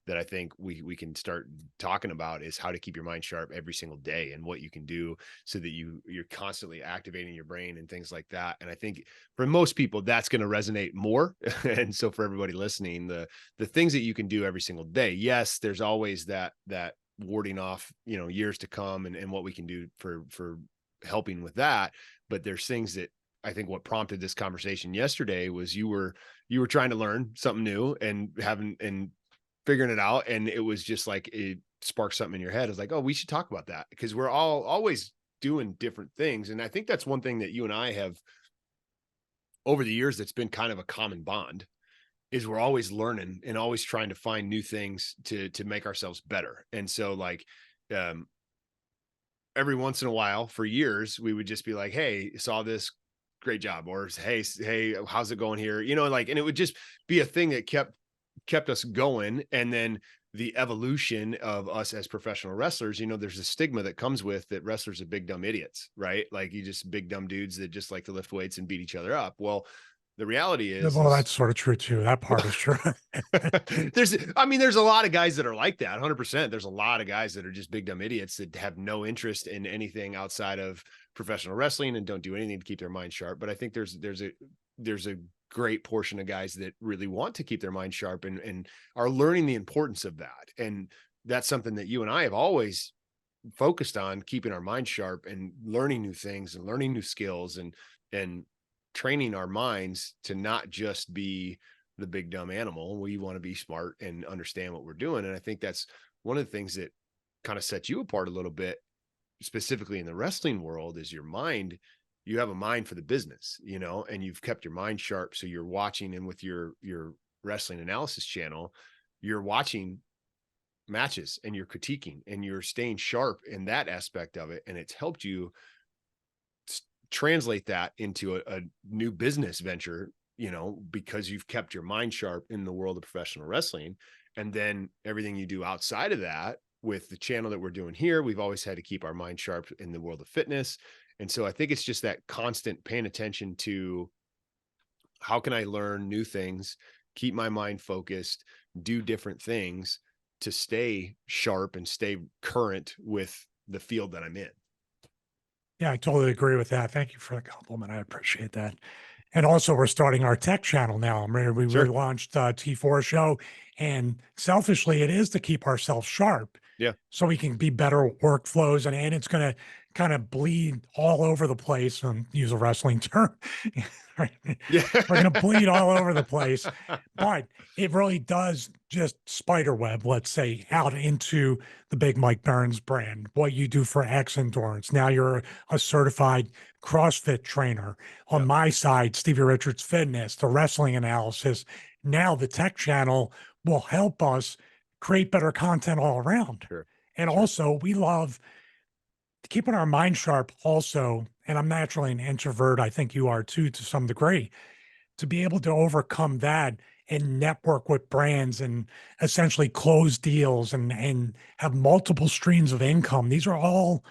that I think we can start talking about is how to keep your mind sharp every single day and what you can do so that you're constantly activating your brain and things like that. And I think for most people that's going to resonate more. And so for everybody listening, the things that you can do every single day. Yes, there's always that warding off, years to come and what we can do for helping with that. But there's things that I think what prompted this conversation yesterday was you were trying to learn something new and figuring it out. And it was just like, it sparked something in your head. It's like, oh, we should talk about that because we're all always doing different things. And I think that's one thing that you and I have over the years that's been kind of a common bond is we're always learning and always trying to find new things to make ourselves better. And so like every once in a while for years, we would just be like, hey, saw this, great job. Or hey, how's it going here? And it would just be a thing that kept us going. And then the evolution of us as professional wrestlers, there's a stigma that comes with that wrestlers are big, dumb idiots, right? Like you just big, dumb dudes that just like to lift weights and beat each other up. Well, the reality Well, is that's sort of true too. That part is true. there's a lot of guys that are like that 100%. There's a lot of guys that are just big, dumb idiots that have no interest in anything outside of professional wrestling and don't do anything to keep their mind sharp. But I think there's a great portion of guys that really want to keep their mind sharp and are learning the importance of that. And that's something that you and I have always focused on, keeping our mind sharp and learning new things and learning new skills and training our minds to not just be the big dumb animal. We want to be smart and understand what we're doing. And I think that's one of the things that kind of sets you apart a little bit, specifically in the wrestling world, is your mind. You have a mind for the business, and you've kept your mind sharp. So you're watching, and with your wrestling analysis channel, you're watching matches and you're critiquing and you're staying sharp in that aspect of it. And it's helped you translate that into a new business venture, because you've kept your mind sharp in the world of professional wrestling. And then everything you do outside of that with the channel that we're doing here, we've always had to keep our mind sharp in the world of fitness. And so I think it's just that constant paying attention to how can I learn new things, keep my mind focused, do different things to stay sharp and stay current with the field that I'm in. Yeah, I totally agree with that. Thank you for the compliment. I appreciate that. And also, we're starting our tech channel now. We Sure. relaunched T4 Show, and selfishly, it is to keep ourselves sharp Yeah. so we can be better workflows. And it's going to kind of bleed all over the place, and use a wrestling term. Right? Yeah. We're going to bleed all over the place, but it really does just spider web, let's say, out into the big Mike Burns brand, what you do for X Endurance. Now you're a certified CrossFit trainer. On Yep. my side, Stevie Richards Fitness, the wrestling analysis. Now the tech channel will help us create better content all around. Sure. And Sure. also, we love keeping our mind sharp also. And I'm naturally an introvert. I think you are too, to some degree, to be able to overcome that and network with brands and essentially close deals and have multiple streams of income. These are all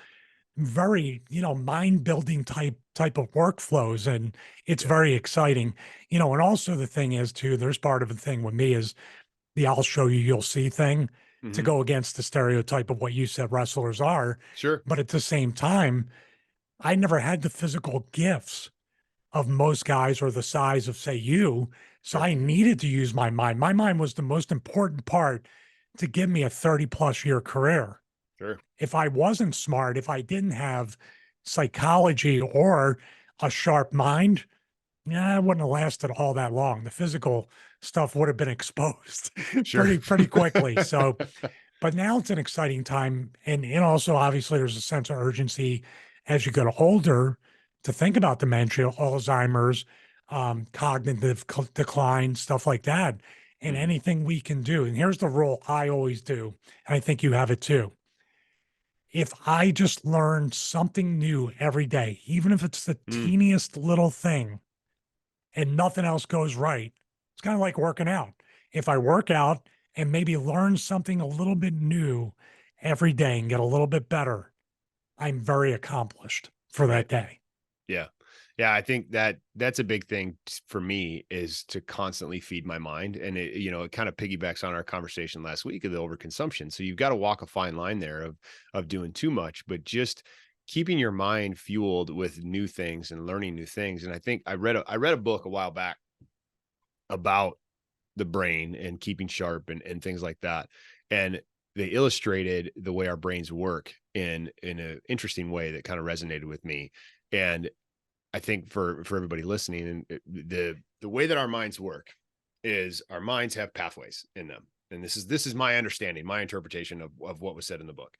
very, mind building type of workflows. And it's Yeah. very exciting, and also the thing is too, there's part of the thing with me is the I'll show you, you'll see thing, to Mm-hmm. go against the stereotype of what you said wrestlers are. Sure. But at the same time, I never had the physical gifts of most guys or the size of, say, you. So Sure. I needed to use my mind. My mind was the most important part to give me a 30-plus-year career. Sure. If I wasn't smart, if I didn't have psychology or a sharp mind, yeah, I wouldn't have lasted all that long. The physical stuff would have been exposed Sure. pretty quickly. So, but now it's an exciting time. And also, obviously, there's a sense of urgency as you get older to think about dementia, Alzheimer's, cognitive decline, stuff like that, and Mm-hmm. anything we can do. And here's the rule I always do, and I think you have it too. If I just learn something new every day, even if it's the Mm. teeniest little thing and nothing else goes right, it's kind of like working out. If I work out and maybe learn something a little bit new every day and get a little bit better, I'm very accomplished for Right. that day. Yeah. Yeah, I think that that's a big thing for me, is to constantly feed my mind. And it, it kind of piggybacks on our conversation last week of the overconsumption. So you've got to walk a fine line there of doing too much, but just keeping your mind fueled with new things and learning new things. And I think I read a book a while back about the brain and keeping sharp and things like that. And they illustrated the way our brains work in an interesting way that kind of resonated with me. And I think for everybody listening, and the way that our minds work is our minds have pathways in them. And this is my understanding, my interpretation of what was said in the book.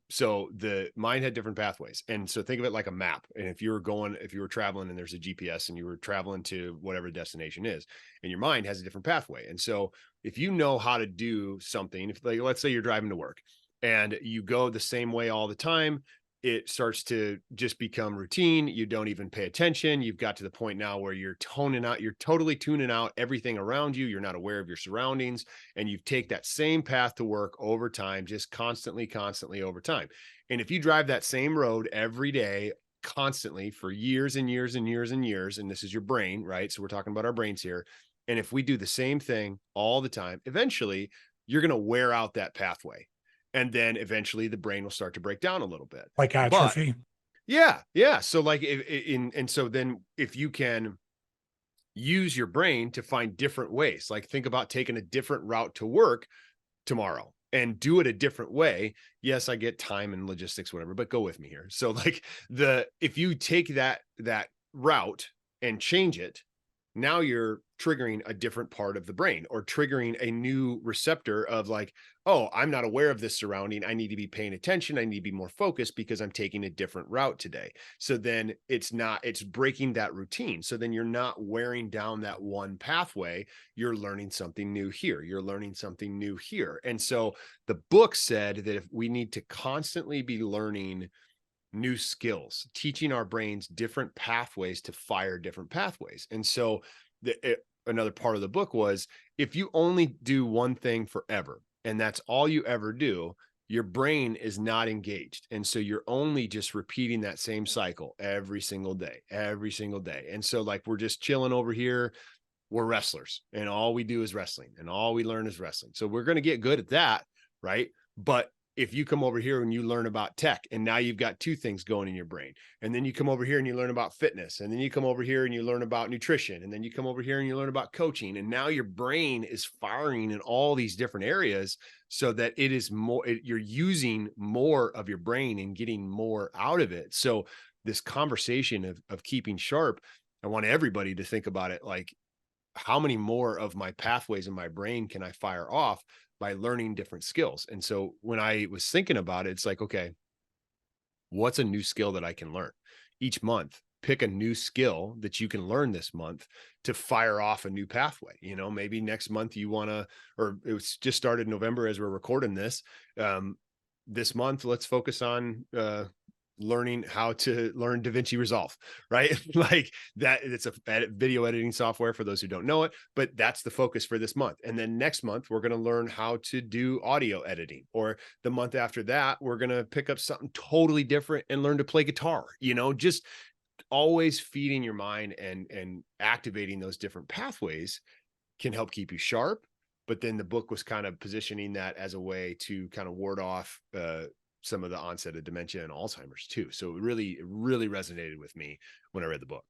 So the mind had different pathways. And so think of it like a map. And if you were traveling and there's a GPS and you were traveling to whatever the destination is, and your mind has a different pathway. And so if you know how to do something, if, like, let's say you're driving to work and you go the same way all the time, it starts to just become routine. You don't even pay attention. You've got to the point now where you're totally tuning out everything around you. You're not aware of your surroundings, and you take that same path to work over time, just constantly over time. And if you drive that same road every day, constantly for years and years and years and years, and this is your brain, right? So we're talking about our brains here. And if we do the same thing all the time, eventually you're going to wear out that pathway, and then eventually the brain will start to break down a little bit. Like But atrophy. yeah. So like and so then if you can use your brain to find different ways, like think about taking a different route to work tomorrow and do it a different way. Yes, I get time and logistics, whatever, but go with me here. So like if you take that route and change it, now you're triggering a different part of the brain, or triggering a new receptor of like, oh, I'm not aware of this surrounding. I need to be paying attention. I need to be more focused because I'm taking a different route today. So then it's breaking that routine. So then you're not wearing down that one pathway. You're learning something new here. You're learning something new here. And so the book said that if we need to constantly be learning new skills, teaching our brains different pathways to fire different pathways. And so another part of the book was, if you only do one thing forever and that's all you ever do, your brain is not engaged. And so you're only just repeating that same cycle every single day, every single day. And so like, we're just chilling over here. We're wrestlers and all we do is wrestling and all we learn is wrestling. So we're going to get good at that. Right. But if you come over here and you learn about tech, and now you've got two things going in your brain, and then you come over here and you learn about fitness, and then you come over here and you learn about nutrition, and then you come over here and you learn about coaching, and now your brain is firing in all these different areas, so that it is more, you're using more of your brain and getting more out of it. So this conversation of keeping sharp, I want everybody to think about it like, how many more of my pathways in my brain can I fire off by learning different skills? And so when I was thinking about it, it's like, okay, what's a new skill that I can learn each month? Pick a new skill that you can learn this month to fire off a new pathway. Maybe next month you want to, or it was just started November as we're recording this. This month, let's focus on learning how to learn DaVinci Resolve, right? Like that, it's a video editing software for those who don't know it, but that's the focus for this month. And then next month, we're going to learn how to do audio editing, or the month after that, we're going to pick up something totally different and learn to play guitar, just always feeding your mind and activating those different pathways can help keep you sharp. But then the book was kind of positioning that as a way to kind of ward off some of the onset of dementia and Alzheimer's too. So it really resonated with me when I read the book.